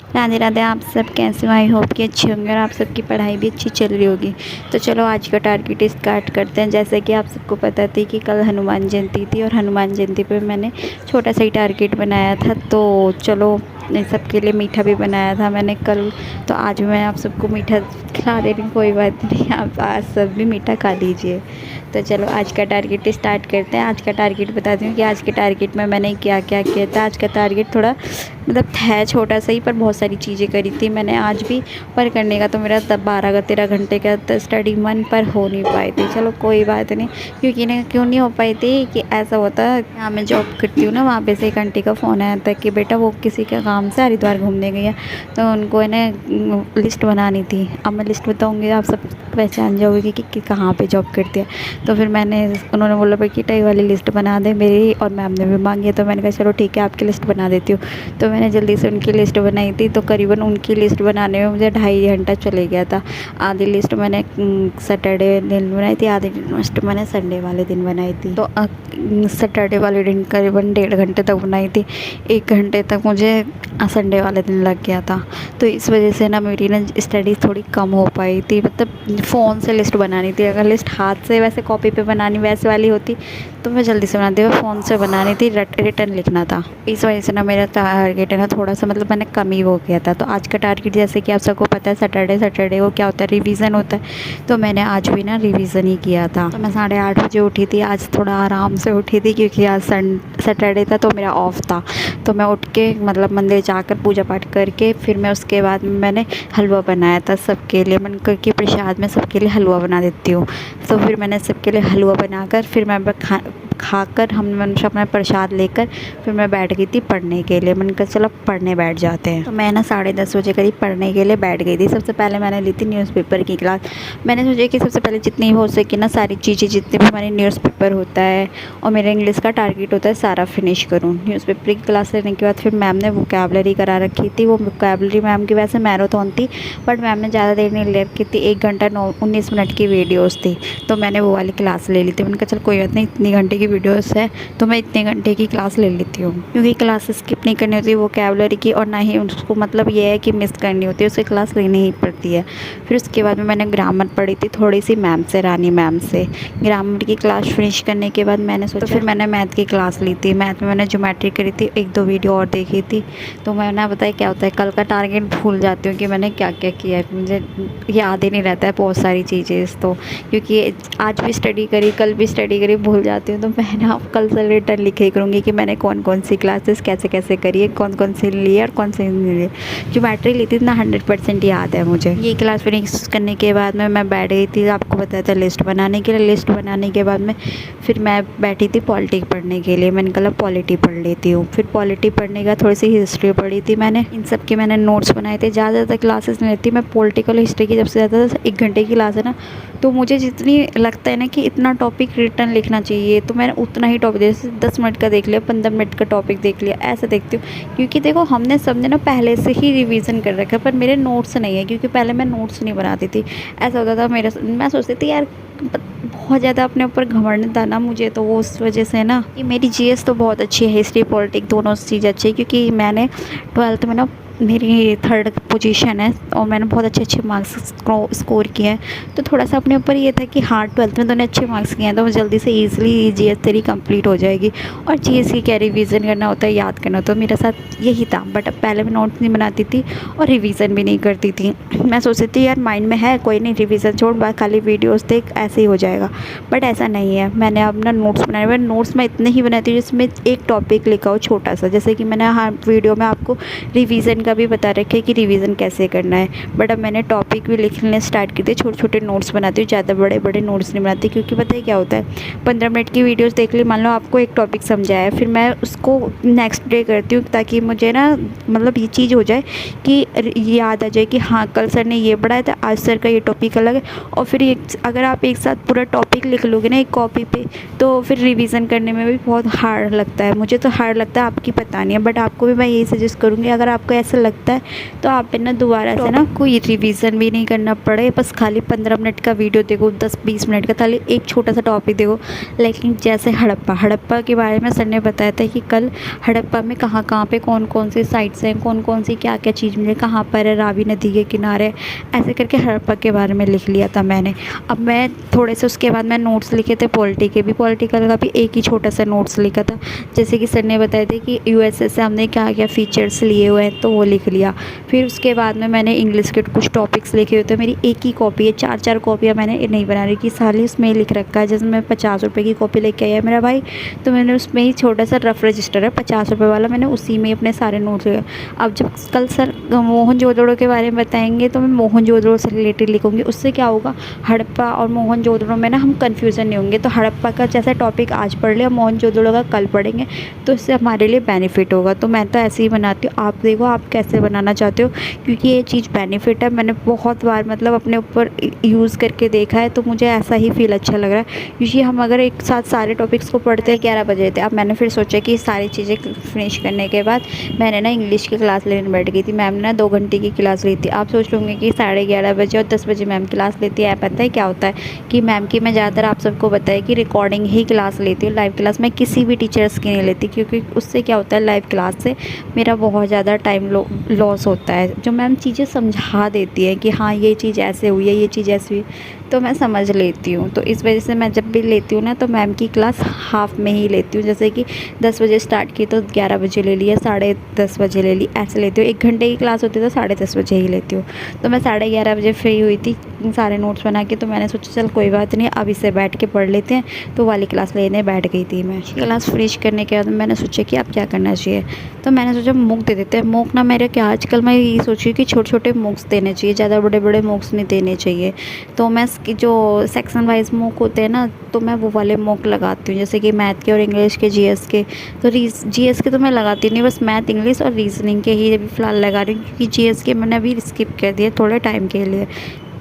राधे राधे। आप सब कैसे हो? आई होप कि अच्छे होंगे और आप सबकी पढ़ाई भी अच्छी चल रही होगी। तो चलो आज का टारगेट स्टार्ट करते हैं। जैसे कि आप सबको पता थी कि कल हनुमान जयंती थी और हनुमान जयंती पे मैंने छोटा सा ही टारगेट बनाया था। तो चलो सबके लिए मीठा भी बनाया था मैंने कल। तो आज मैं आप सबको मीठा खिला दे रही हूँ, कोई बात नहीं, आप आज सब भी मीठा खा लीजिए। तो चलो आज का टारगेट स्टार्ट करते हैं। आज का टारगेट बताती हूँ कि आज के टारगेट में मैंने क्या क्या किया था। आज का टारगेट थोड़ा मतलब है छोटा सा ही, पर बहुत सारी चीज़ें करी थी मैंने आज भी। पर करने का तो मेरा तब 12-13 घंटे का तो स्टडी मन पर हो नहीं पाई थी। चलो कोई बात नहीं, क्योंकि ना क्यों नहीं हो पाई थी कि ऐसा होता है। हाँ, मैं जॉब करती हूँ ना, वहाँ पे से एक आंटी का फ़ोन आया था कि बेटा वो किसी के काम से हरिद्वार घूमने गई है, तो उनको है ना लिस्ट बनानी थी। अब मैं लिस्ट बताऊँगी, आप सब पहचान जाओगे कि कहाँ पे जॉब करती है। तो फिर उन्होंने बोला भाई कि टाई वाली लिस्ट बना दे मेरी, और मैम ने भी मांगी है। तो मैंने कहा चलो ठीक है, आपकी लिस्ट बना देती हूँ। तो मैंने जल्दी से उनकी लिस्ट बनाई थी। तो करीबन उनकी लिस्ट बनाने में मुझे 2.5 घंटा चले गया था। आधी लिस्ट मैंने सैटरडे दिन बनाई थी, आधी लिस्ट मैंने संडे वाले दिन बनाई थी। तो सैटरडे वाले दिन करीबन 1.5 घंटे तक बनाई थी। 1 घंटे तक मुझे संडे वाले दिन लग गया था। तो इस वजह से ना मेरी ना स्टडी थोड़ी कम हो पाई थी। मतलब फ़ोन से लिस्ट बनानी थी, अगर लिस्ट हाथ से वैसे कॉपी पे बनानी वैसे वाली होती तो मैं जल्दी से बनाती। फ़ोन से बनानी थी, रिटर्न लिखना था। इस वजह से ना मेरा टारगेट है ना थोड़ा सा मतलब मैंने कम ही हो गया था। तो आज का टारगेट जैसे कि आप सबको पता है सैटरडे को क्या होता है, रिवीजन होता है। तो मैंने आज भी ना रिवीजन ही किया था। तो मैं 8:30 बजे उठी थी। आज थोड़ा आराम से उठी थी क्योंकि आज सैटरडे था तो मेरा ऑफ था। तो मैं उठ के मतलब मंदिर जाकर पूजा पाठ करके फिर मैं उसके बाद मैंने हलवा बनाया था सबके लिए। मैंने कहा कि प्रसाद में सबके लिए हलवा बना देती हूँ। तो फिर मैंने सबके लिए हलवा बनाकर फिर मैं खाकर मैंने अपना प्रसाद लेकर फिर मैं बैठ गई थी पढ़ने के लिए। मैंने कहा चलो पढ़ने बैठ जाते हैं। तो मैं ना 10:30 बजे करीब पढ़ने के लिए बैठ गई थी। सबसे पहले मैंने ली थी न्यूज़पेपर की क्लास। मैंने सोचा कि सबसे पहले जितनी हो सके ना सारी चीज़ें, जितने भी हमारे न्यूज़पेपर होता है और मेरा इंग्लिश का टारगेट होता है सारा फिनिश करूँ। न्यूज़पेपर की क्लास लेने के बाद फिर मैम ने वोकैबलरी करा रखी थी। वो वोकैबलरी मैम की वैसे मैराथन थी, बट मैम ने ज़्यादा देर नहीं ले रखी थी। 1 घंटा 19 मिनट की वीडियोज़ थी, तो मैंने वो वाली क्लास ले ली थी। मैंने कहा चल कोई बात नहीं, इतनी घंटे की वीडियोस है तो मैं इतने घंटे की क्लास ले लेती हूँ, क्योंकि क्लास स्किप नहीं करनी होती वोकैबलरी की, और ना ही उसको मतलब ये है कि मिस करनी होती है, उसे क्लास लेनी ही पड़ती है। फिर उसके बाद में मैंने ग्रामर पढ़ी थी थोड़ी सी मैम से, रानी मैम से। ग्रामर की क्लास फिनिश करने के बाद मैंने सोचा, तो फिर मैंने मैथ की क्लास ली थी। मैथ में मैंने ज्योमेट्री करी थी, 1-2 वीडियो और देखी थी। तो मैंने बताया क्या होता है, कल का टारगेट भूल जाती हूँ कि मैंने क्या क्या किया है, मुझे याद ही नहीं रहता है बहुत सारी चीज़ें। तो क्योंकि आज भी स्टडी करी, कल भी स्टडी करी, भूल जाती हूँ। तो मैं ना कल से रिटर्न लिखे करूँगी कि मैंने कौन कौन सी क्लासेस कैसे कैसे करी है, कौन कौन सी ली है और कौन सी नहीं ली। ज्योमेट्री ली थी ना 100% याद है मुझे। ये क्लास फिनिश करने के बाद में मैं बैठ गई थी, आपको बताया था लिस्ट बनाने के लिए। लिस्ट बनाने के बाद में फिर मैं बैठी थी पॉलिटी पढ़ने के लिए। मैंने कहा पॉलिटी पढ़ लेती हूँ। फिर पॉलिटी पढ़ने का थोड़ी सी हिस्ट्री पढ़ी थी मैंने। इन सब के मैंने नोट्स बनाए थे। ज़्यादा क्लासेस नहीं लेती मैं पॉलिटिकल हिस्ट्री की, जब से ज़्यादा 1 घंटे की क्लास है ना, तो मुझे जितनी लगता है ना कि इतना टॉपिक रिटर्न लिखना चाहिए, तो मैंने उतना ही टॉपिक, जैसे 10 मिनट का देख लिया, 15 मिनट का टॉपिक देख लिया, ऐसे देखती हूँ। क्योंकि देखो हमने सबने ना पहले से ही रिवीजन कर रखा है, पर मेरे नोट्स नहीं है, क्योंकि पहले मैं नोट्स नहीं बनाती थी। ऐसा होता था मेरे, मैं सोचती थी यार बहुत ज़्यादा अपने ऊपर घमंड था ना मुझे, तो वो उस वजह से ना कि मेरी जीएस तो बहुत अच्छी है, हिस्ट्री पॉलिटिक्स दोनों चीज़ अच्छी है, क्योंकि मैंने 12th में ना मेरी 3rd पोजीशन है और मैंने बहुत अच्छे मार्क्स स्कोर किए हैं। तो थोड़ा सा अपने ऊपर ये था कि हाँ 12th में तूने अच्छे मार्क्स किए हैं तो जल्दी से ईजिली जीएस तेरी कंप्लीट हो जाएगी। और जीएस की क्या रिवीजन करना होता है, याद करना होता है, मेरे साथ यही था। बट अब पहले मैं नोट्स नहीं बनाती थी और रिवीजन भी नहीं करती थी। मैं सोचती थी यार माइंड में है, कोई नहीं, रिवीजन छोड़, बात खाली वीडियोस देख, ऐसे ही हो जाएगा। बट ऐसा नहीं है। मैंने अपना नोट्स बनाए हुए, नोट्स मैं इतने ही बनाती हूँ जिसमें एक टॉपिक लिखा हो छोटा सा। जैसे कि मैंने हर वीडियो में आपको रिवीजन का भी बता रखे कि रिवीजन कैसे करना है। बट अब मैंने टॉपिक भी लिखने स्टार्ट कर दिए, छोटे छोटे नोट्स बनाती हूँ, ज़्यादा बड़े बड़े नोट्स नहीं बनाती। क्योंकि पता है क्या होता है, 15 मिनट की वीडियोस देख ली, मान लो आपको एक टॉपिक समझाया है, फिर मैं उसको नेक्स्ट डे करती हूँ ताकि मुझे ना मतलब ये चीज़ हो जाए कि याद आ जाए कि हाँ कल सर ने ये पढ़ाया था, आज सर का ये टॉपिक अलग है। और फिर अगर आप एक साथ पूरा टॉपिक लिख लोगे ना एक कॉपी पे, तो फिर रिवीजन करने में भी बहुत हार्ड लगता है। मुझे तो हार्ड लगता है, आपकी पता नहीं है, बट आपको भी मैं यही सजेस्ट करूँगी, अगर आपको ऐसा ऐसा लगता है तो आप ना दोबारा से ना कोई रिवीजन भी नहीं करना पड़े, बस खाली 15 मिनट का वीडियो देखो, 10-20 मिनट का, खाली एक छोटा सा टॉपिक देखो। लेकिन जैसे हड़प्पा के बारे में सर ने बताया था कि कल हड़प्पा में कहाँ कहाँ पे कौन कौन सी साइट्स हैं, कौन कौन सी क्या क्या चीज़ मिले, कहाँ पर है रावी नदी के किनारे, ऐसे करके हड़प्पा के बारे में लिख लिया था मैंने। अब मैं थोड़े से उसके बाद मैं नोट्स लिखे थे पॉलिटिकल का भी एक ही छोटा सा नोट्स लिखा था। जैसे कि सर ने बताया था कि यूएसए से हमने क्या क्या फ़ीचर्स लिए हुए हैं, तो वो लिख लिया। फिर उसके बाद में मैंने इंग्लिश के कुछ टॉपिक्स लिखे हुए थे। मेरी एक ही कॉपी है, 4-4 कॉपियाँ मैंने नहीं बना रही कि साली उसमें ही लिख रखा है। जैसे मैं 50 रुपये की कॉपी लेके आया मेरा भाई, तो मैंने उसमें ही छोटा सा रफ रजिस्टर है 50 रुपये वाला, मैंने उसी में अपने सारे नोट्स लिखे। अब जब कल सर मोहनजोदड़ो के बारे में बताएंगे तो मैं मोहनजोदड़ो से रिलेटेड लिखूँगी। उससे क्या होगा, हड़प्पा और मोहनजोदड़ो में ना हम कन्फ्यूज़न नहीं होंगे। तो हड़प्पा का जैसा टॉपिक आज पढ़ लिया, मोहनजोदड़ो का कल पढ़ेंगे, तो इससे हमारे लिए बेनिफिट होगा। तो मैं तो ऐसे ही बनाती हूँ, आप देखो आप कैसे बनाना चाहते हो, क्योंकि ये चीज़ बेनिफिट है। मैंने बहुत बार मतलब अपने ऊपर यूज़ करके देखा है, तो मुझे ऐसा ही फील अच्छा लग रहा है। क्योंकि हम अगर एक साथ सारे टॉपिक्स को पढ़ते हैं 11 बजे थे। अब मैंने फिर सोचा कि सारी चीज़ें फिनिश करने के बाद मैंने ना इंग्लिश की क्लास लेने बैठ गई थी। मैम ने ना 2 घंटे की क्लास ली थी। आप सोच लोगे कि 11:30 बजे और 10 बजे मैम क्लास लेती है। पता है क्या होता है कि मैम की मैं ज़्यादातर आप सबको बताया कि रिकॉर्डिंग ही क्लास लेती हूँ, लाइव क्लास मैं किसी भी टीचर्स की नहीं लेती, क्योंकि उससे क्या होता है लाइव क्लास से मेरा बहुत ज़्यादा टाइम लॉस होता है। जो मैम चीज़ें समझा देती है कि हाँ ये चीज़ ऐसे हुई है, ये चीज़ ऐसी हुई, तो मैं समझ लेती हूँ। तो इस वजह से मैं जब भी लेती हूँ ना, तो मैम की क्लास हाफ़ में ही लेती हूँ। जैसे कि 10 बजे स्टार्ट की तो 11 बजे ले लिया, 10:30 बजे ले ली, ऐसे लेती हूँ। 1 घंटे की क्लास होती है तो 10:30 बजे ही लेती हूँ। तो मैं 11:30 बजे फ्री हुई थी सारे नोट्स बना के, तो मैंने सोचा चल कोई बात नहीं, अब इसे बैठ के पढ़ लेते हैं। तो वाली क्लास लेने बैठ गई थी मैं। क्लास फिनिश करने के बाद मैंने सोचा कि अब क्या करना चाहिए, तो मैंने सोचा मूक दे देते हैं। मूक ना मेरे क्या आजकल मैं यही सोची कि छोटे छोटे मूक्स देने चाहिए, ज़्यादा बड़े बड़े मूक्स नहीं देने चाहिए। तो मैं कि जो सेक्शन वाइज मूक होते हैं ना, तो मैं वो वाले मूक लगाती हूँ, जैसे कि मैथ के और इंग्लिश के, जीएस के। तो जीएस के तो मैं लगाती नहीं, बस मैथ, इंग्लिश और रीजनिंग के ही अभी फ़िलहाल लगा रही हूँ, क्योंकि जीएस के मैंने अभी स्किप कर दिए थोड़े टाइम के लिए।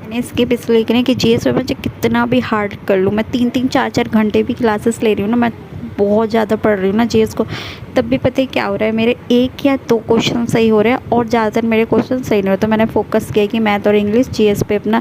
मैंने स्किप इसलिए करें कि जीएस में मुझे कितना भी हार्ड कर लूँ, मैं 3-3 4-4 घंटे भी क्लासेस ले रही हूँ ना, मैं बहुत ज़्यादा पढ़ रही हूँ ना जीएस को, तब भी पता है क्या हो रहा है, मेरे 1 या 2 क्वेश्चन सही हो रहे हैं और ज़्यादातर मेरे क्वेश्चन सही नहीं हो रहे। तो मैंने फोकस किया कि मैथ और इंग्लिश, जीएस पे अपना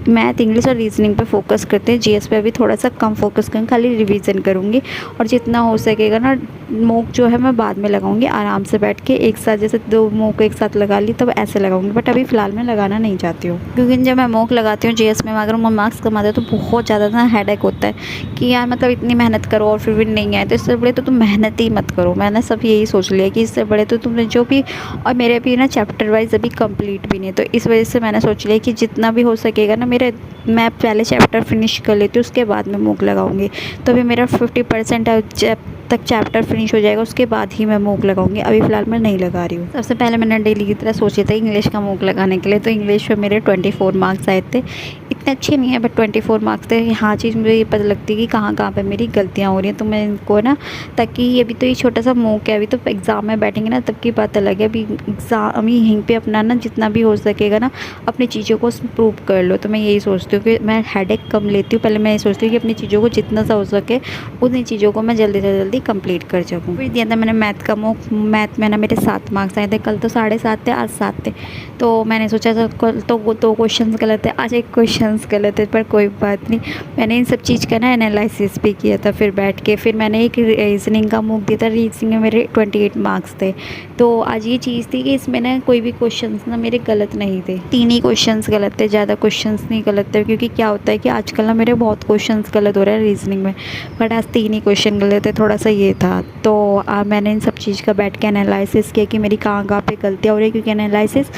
मैथ, इंग्लिश और रीजनिंग पे फोकस करते हैं। जीएस पे अभी थोड़ा सा कम फोकस करूँगी, खाली रिवीजन करूँगी, और जितना हो सकेगा ना मूक जो है मैं बाद में लगाऊंगी आराम से बैठ के एक साथ। जैसे 2 मूक एक साथ लगा ली तब ऐसे लगाऊंगी, बट अभी फ़िलहाल मैं लगाना नहीं चाहती हूँ, क्योंकि जब मैं मूक लगाती हूँ जीएस में अगर मैं मार्क्स कमाते तो बहुत ज़्यादा ना हेडेक होता है कि यार मतलब इतनी मेहनत करो और फिर भी नहीं आए, तो इससे बड़े तो तुम मेहनत ही मत करो। मैंने सब यही सोच लिया कि इससे बड़े तो तुमने जो भी, और मेरे भी ना चैप्टर वाइज अभी कंप्लीट भी नहीं, तो इस वजह से मैंने सोच लिया कि जितना भी हो सकेगा ना मैं पहले चैप्टर फिनिश कर लेती हूँ, उसके बाद में मूक लगाऊंगी। तो अभी मेरा 50% तक चैप्टर फिनिश हो जाएगा, उसके बाद ही मैं मूक लगाऊंगी। अभी फ़िलहाल मैं नहीं लगा रही हूँ। सबसे पहले मैंने डेली की तरह सोचे थे इंग्लिश का मूक लगाने के लिए, तो इंग्लिश में मेरे 24 मार्क्स आए थे। इतने अच्छे नहीं है बट 24 मार्क्स थे। यहाँ चीज़ मुझे ये पता लगती है कि कहाँ कहाँ पे मेरी गलतियाँ हो रही हैं, तो मैं इनको ना, ताकि अभी तो ये छोटा सा मूक है, अभी तो एग्ज़ाम में बैठेंगे ना तब की बात अलग है। अभी एग्ज़ाम अभी यहीं पे अपना ना जितना भी हो सकेगा ना अपनी चीज़ों को प्रूव कर लो। तो मैं यही सोचती हूँ कि मैं हेडेक कम लेती हूँ। पहले मैं ये सोचती हूँ कि अपनी चीज़ों को जितना सा हो सके उतनी चीज़ों को मैं जल्दी से जल्दी कंप्लीट कर सकूँ। फिर दिया था मैंने मैथ का मूक। मैथ में ना मेरे 7 मार्क्स आए थे, कल तो 7.5 थे, आज 7 थे। तो मैंने सोचा था कल तो वो 2 क्वेश्चन गलत है, आज 1 क्वेश्चन गलत है, पर कोई बात नहीं। मैंने इन सब चीज़ का ना एनालिसिस भी किया था फिर बैठ के। फिर मैंने एक रीजनिंग का मूक दिया था, रीजनिंग में मेरे 28 मार्क्स थे। तो आज ये चीज़ थी कि इसमें ना कोई भी क्वेश्चन ना मेरे गलत नहीं थे, 3 ही क्वेश्चन गलत थे, ज़्यादा क्वेश्चन नहीं गलत थे। क्योंकि क्या होता है कि आजकल ना मेरे बहुत क्वेश्चन गलत हो रहे हैं रीजनिंग में, बट आज 3 ही क्वेश्चन गलत थे, थोड़ा सा ये था। तो मैंने इन सब चीज़ का बैठ के एनालिसिस किया कि मेरी कहाँ कहाँ पे गलतियाँ हो रही है, क्योंकि एनालिसिस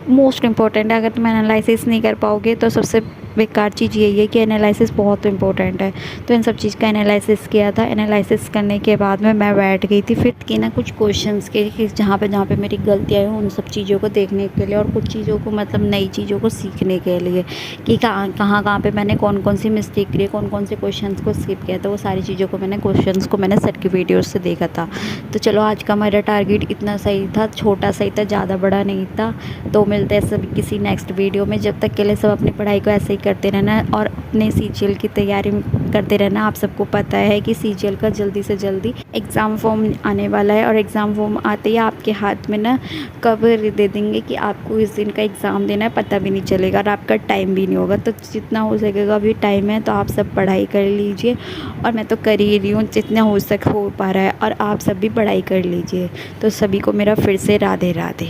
मोस्ट इंपॉर्टेंट है। अगर तुम एनालिसिस नहीं कर पाओगे तो सबसे बेकार चीज़ यही है कि एनालिसिस बहुत इंपॉर्टेंट है। तो इन सब चीज़ का एनालिसिस किया था। एनालिसिस करने के बाद में मैं बैठ गई थी फिर कि ना कुछ क्वेश्चंस के कि जहाँ पे मेरी गलतियाँ हैं उन सब चीज़ों को देखने के लिए, और कुछ चीज़ों को मतलब नई चीज़ों को सीखने के लिए कि कहाँ पे मैंने कौन कौन सी मिस्टेक की, कौन कौन से क्वेश्चन को स्किप किया। तो वो सारी चीज़ों को क्वेश्चन को मैंने सर की वीडियोज़ से देखा था। तो चलो आज का मेरा टारगेट इतना सही था, छोटा सही था, ज़्यादा बड़ा नहीं था। तो मिलते हैं सब किसी नेक्स्ट वीडियो में। जब तक के लिए सब अपनी पढ़ाई को ऐसे ही करते रहना और अपने सीजीएल की तैयारी करते रहना। आप सबको पता है कि सीजीएल का जल्दी से जल्दी एग्ज़ाम फॉर्म आने वाला है और एग्ज़ाम फॉर्म आते ही आपके हाथ में ना कब दे देंगे कि आपको इस दिन का एग्ज़ाम देना है, पता भी नहीं चलेगा और आपका टाइम भी नहीं होगा। तो जितना हो सकेगा अभी टाइम है तो आप सब पढ़ाई कर लीजिए और मैं तो कर ही रही हूँ, जितना हो पा रहा है, और आप सब भी पढ़ाई कर लीजिए। तो सभी को मेरा फिर से राधे राधे।